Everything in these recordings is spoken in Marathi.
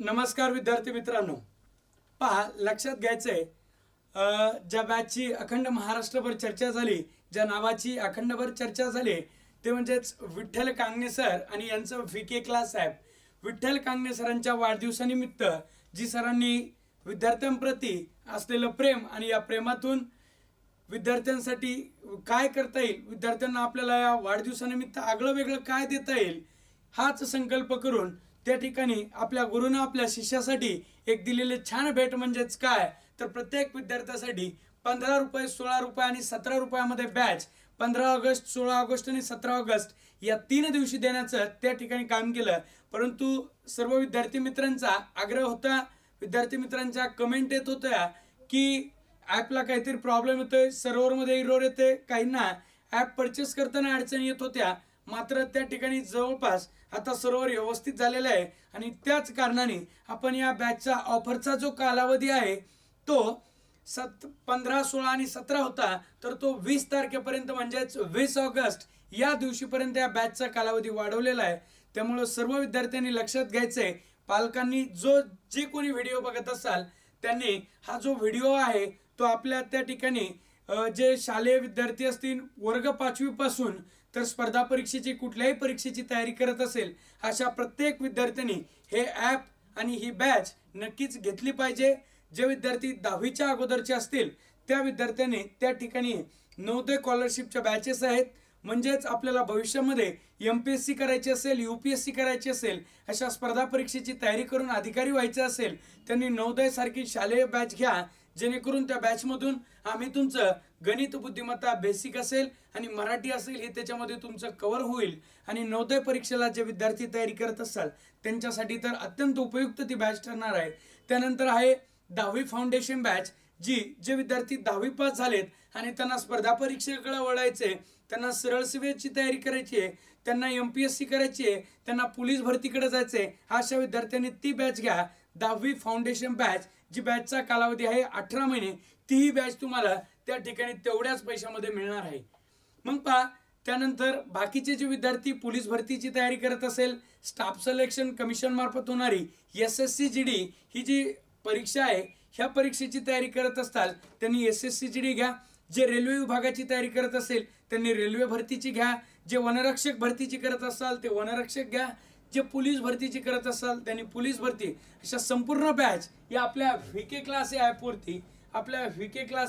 नमस्कार विद्यार्थी मित्रांनो, पहा लक्षात घ्यायचंय ज्या बॅचची अखंड महाराष्ट्रभर चर्चा झाली, ज्या नावाची अखंडभर चर्चा झाली ते म्हणजेच विठ्ठल कांगणे सर आणि यांचं V K class app. Vitthal Kangane सरांच्या वाढदिवसानिमित्त जी सरांनी विद्यार्थ्यांप्रती असलेलं प्रेम आणि या प्रेमातून विद्यार्थ्यांसाठी काय करता येईल, विद्यार्थ्यांना आपल्याला या वाढदिवसानिमित्त आगळं वेगळं काय देता येईल हाच संकल्प करून त्या ठिकाणी आपल्या गुरुनं आपल्या शिष्यासाठी एक दिलेले छान भेट म्हणजेच काय तर प्रत्येक विद्यार्थ्यासाठी 15 रुपये, 16 रुपये आणि 17 रुपयामध्ये बॅच 15 ऑगस्ट, 16 ऑगस्ट आणि 17 ऑगस्ट या 3 दिवशी देण्याचं त्या ठिकाणी काम केलं. परंतु सर्व विद्यार्थी मित्रांचा आग्रह होता, विद्यार्थी मित्रांच्या कमेंट येत होत्या की ॲपला काहीतरी प्रॉब्लेम येतोय, सर्व्हरमध्ये एरर येते, काहींना ॲप परचेस करताना अडचणी येत होत्या. मात्र त्या ठिकाणी जवळपास आता सर्व्हर व्यवस्थित झालेलं आहे आणि त्याच कारणाने आपण या बॅचचा ऑफरचा जो कालावधी आहे तो 15, 16 आणि 17 होता, तर तो 20 तारखेपर्यंत म्हणजेच 20 ऑगस्ट या दिवशीपर्यंत या बॅचचा कालावधी वाढवलेला आहे. त्यामुळे सर्व विद्यार्थ्यांनी लक्षात घ्यायचंय, पालकांनी जे कोणी व्हिडिओ बघत असाल त्यांनी हा जो व्हिडिओ आहे तो आपल्या त्या ठिकाणी जे शालेय विद्यार्थी असतील वर्ग 5वी पासून तर स्पर्धा परीक्षेची कुठल्याही परीक्षेची तयारी करत असेल अशा प्रत्येक विद्यार्थ्यांनी हे ॲप आणि ही बॅच नक्कीच घेतली पाहिजे. जे विद्यार्थी 10वीच्या अगोदरचे असतील त्या विद्यार्थ्यांनी त्या ठिकाणी नवोदय स्कॉलरशिपच्या बॅचेस आहेत, म्हणजेच आपल्याला भविष्यामध्ये MPSC करायची असेल, UPSC करायची असेल, अशा स्पर्धा परीक्षेची तयारी करून अधिकारी व्हायचं असेल त्यांनी नवोदय सारखी शालेय बॅच घ्या, जेणेकरून त्या बॅचमधून आम्ही तुमचं गणित बुद्धिमत्ता बेसिक असेल आणि मराठी असेल हे त्याच्यामध्ये तुमचं कव्हर होईल. आणि नवोदय परीक्षेला जे विद्यार्थी तयारी करत असाल त्यांच्यासाठी तर अत्यंत उपयुक्त ती बॅच ठरणार आहे. त्यानंतर आहे 10वी फाउंडेशन बॅच, जे विद्यार्थी 10वी पास झालेत आणि त्यांना स्पर्धा परीक्षेकडे वळायचे, त्यांना सरळ सेवेची तयारी करायची आहे, त्यांना MPSC करायची आहे, त्यांना पोलीस भरतीकडे जायचे, अशा विद्यार्थ्यांनी ती बॅच घ्या, 10वी फाउंडेशन बॅच, जी बॅचचा कालावधी आहे 18 महिने. तीही बॅच तुम्हाला त्या ठिकाणी तेवढ्याच पैशामध्ये मिळणार आहे. मग पहा, त्यानंतर बाकीचे जे विद्यार्थी पोलीस भरतीची तयारी करत असेल, स्टाफ सिलेक्शन कमिशन मार्फत होणारी SSC GD ही जी परीक्षा आहे ह्या परीक्षेची तयारी करत असताल त्यांनी SSC GD घ्या. जे रेल्वे विभागाची तयारी करत असेल त्यांनी रेल्वे भरतीची घ्या. जे वनरक्षक भरतीची करत असाल ते वनरक्षक घ्या. जे पोलीस भरतीची करत असाल त्यांनी पोलीस भरती. अशा संपूर्ण बॅच या आपल्या व्हीके क्लास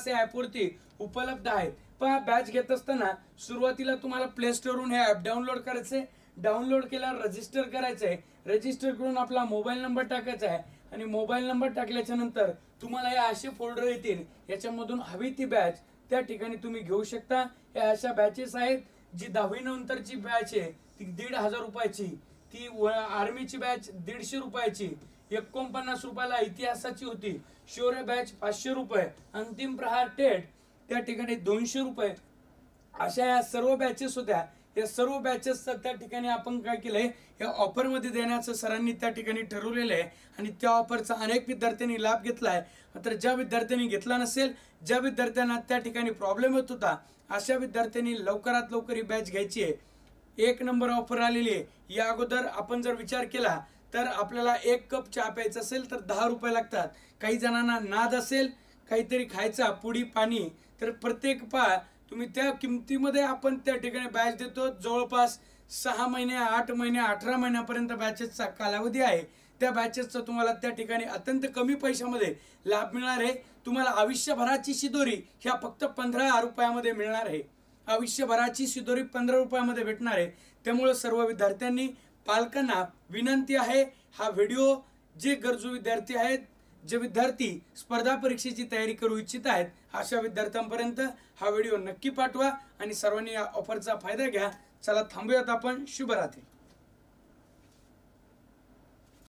या ॲपवरती उपलब्ध आहेत. पण बॅच घेत असताना सुरुवातीला तुम्हाला प्ले स्टोरवरून हे ॲप डाउनलोड करायचे. डाउनलोड केल्यावर रजिस्टर करायचंय. रजिस्टर करून आपला मोबाईल नंबर टाकायचा आहे आणि मोबाईल नंबर टाकल्याच्या नंतर तुम्हाला हे असे फोल्डर येतील, याच्यामधून हवी ती बॅच त्या ठिकाणी तुम्ही घेऊ शकता. या अशा बॅचेस आहेत. जी 10वी नंतरची बॅच आहे ती 1,500 रुपयाची, ती आर्मीची बॅच 150 रुपयाची, 49 रुपयाला इतिहासाची होती. शौर्य बॅच 500 रुपये, अंतिम प्रहार टेट त्या ठिकाणी 200 रुपये. अशा या सर्व बॅचेस होत्या. या सर्व बॅचेस त्या ठिकाणी आपण काय केलंय, या ऑफरमध्ये देण्याचं सरांनी त्या ठिकाणी ठरवलेलं आहे आणि त्या ऑफरचा अनेक विद्यार्थ्यांनी लाभ घेतलाय. मात्र ज्या विद्यार्थ्यांनी घेतला नसेल, ज्या विद्यार्थ्यांना त्या ठिकाणी प्रॉब्लेम होत होता, अशा विद्यार्थ्यांनी लवकरात लवकर ही बॅच घ्यायची आहे. 1 नंबर ऑफर आलेली आहे. या अगोदर आपण जर विचार केला तर आपल्याला 1 कप चहा प्यायचा असेल तर 10 रुपये लागतात. काही जणांना नाद असेल काहीतरी खायचा, पुडी पाणी, तर प्रत्येक तुम्ही त्या किमतीमध्ये आपण त्या ठिकाणी बॅच देतो. जवळपास 6 महिने, 8 महिने, 18 महिन्यापर्यंत बॅचेसचा कालावधी आहे. त्या बॅचेसचा तुम्हाला त्या ठिकाणी अत्यंत कमी पैशामध्ये लाभ मिळणार आहे. तुम्हाला आयुष्यभराची शिदोरी ह्या फक्त 15 रुपयामध्ये मिळणार आहे. आयुष्यभराची शिदोरी 15 रुपयामध्ये भेटणार आहे. त्यामुळे सर्व विद्यार्थ्यांनी, पालकांना विनंती आहे, हा व्हिडिओ जे गरजू विद्यार्थी आहेत, जे विद्यार्थी स्पर्धा परीक्षेची तयारी करू इच्छित आहेत अशा विद्यार्थ्यांपर्यंत हा व्हिडिओ नक्की पाठवा आणि सर्वांनी या ऑफरचा फायदा घ्या. चला थांबूयात आपण. शुभरात्री.